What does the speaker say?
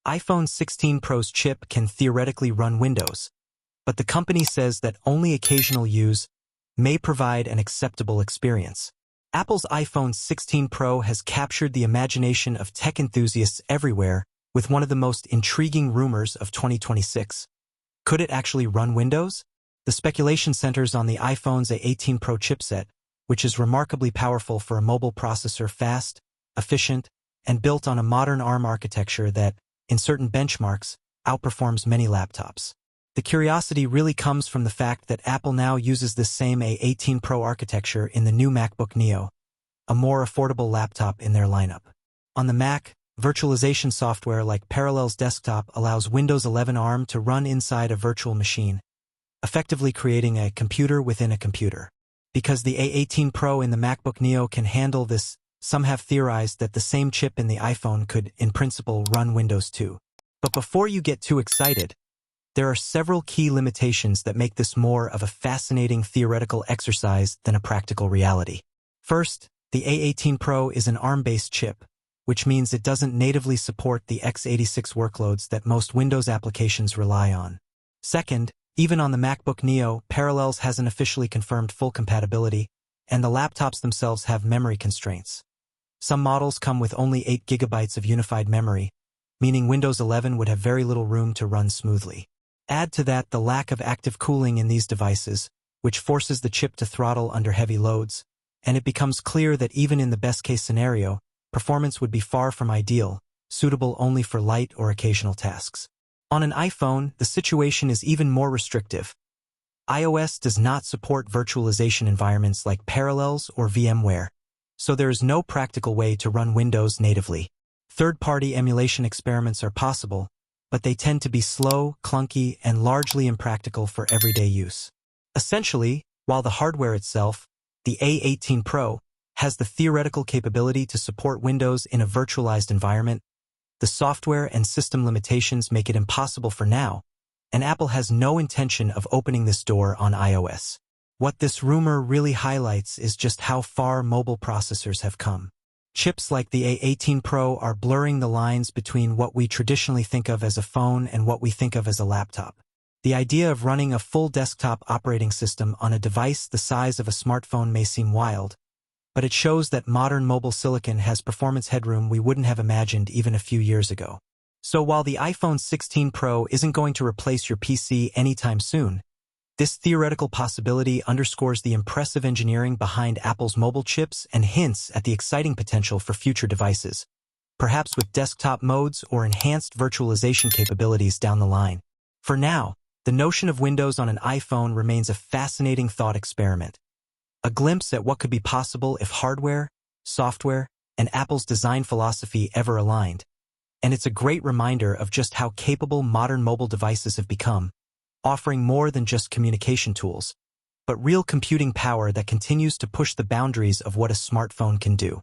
iPhone 16 Pro's chip can theoretically run Windows, but the company says that only occasional use may provide an acceptable experience. Apple's iPhone 16 Pro has captured the imagination of tech enthusiasts everywhere with one of the most intriguing rumors of 2026. Could it actually run Windows? The speculation centers on the iPhone's A18 Pro chipset, which is remarkably powerful for a mobile processor, fast, efficient, and built on a modern ARM architecture that, in certain benchmarks, outperforms many laptops. The curiosity really comes from the fact that Apple now uses this same A18 Pro architecture in the new MacBook Neo, a more affordable laptop in their lineup. On the Mac, virtualization software like Parallels Desktop allows Windows 11 ARM to run inside a virtual machine, effectively creating a computer within a computer. Because the A18 Pro in the MacBook Neo can handle this, some have theorized that the same chip in the iPhone could, in principle, run Windows 2. But before you get too excited, there are several key limitations that make this more of a fascinating theoretical exercise than a practical reality. First, the A18 Pro is an ARM-based chip, which means it doesn't natively support the x86 workloads that most Windows applications rely on. Second, even on the MacBook Neo, Parallels hasn't officially confirmed full compatibility, and the laptops themselves have memory constraints. Some models come with only 8 GB of unified memory, meaning Windows 11 would have very little room to run smoothly. Add to that the lack of active cooling in these devices, which forces the chip to throttle under heavy loads, and it becomes clear that even in the best-case scenario, performance would be far from ideal, suitable only for light or occasional tasks. On an iPhone, the situation is even more restrictive. iOS does not support virtualization environments like Parallels or VMware, so there is no practical way to run Windows natively. Third-party emulation experiments are possible, but they tend to be slow, clunky, and largely impractical for everyday use. Essentially, while the hardware itself, the A18 Pro, has the theoretical capability to support Windows in a virtualized environment, the software and system limitations make it impossible for now, and Apple has no intention of opening this door on iOS. What this rumor really highlights is just how far mobile processors have come. Chips like the A18 Pro are blurring the lines between what we traditionally think of as a phone and what we think of as a laptop. The idea of running a full desktop operating system on a device the size of a smartphone may seem wild, but it shows that modern mobile silicon has performance headroom we wouldn't have imagined even a few years ago. So while the iPhone 16 Pro isn't going to replace your PC anytime soon, this theoretical possibility underscores the impressive engineering behind Apple's mobile chips and hints at the exciting potential for future devices, perhaps with desktop modes or enhanced virtualization capabilities down the line. For now, the notion of Windows on an iPhone remains a fascinating thought experiment, a glimpse at what could be possible if hardware, software, and Apple's design philosophy ever aligned. And it's a great reminder of just how capable modern mobile devices have become, offering more than just communication tools, but real computing power that continues to push the boundaries of what a smartphone can do.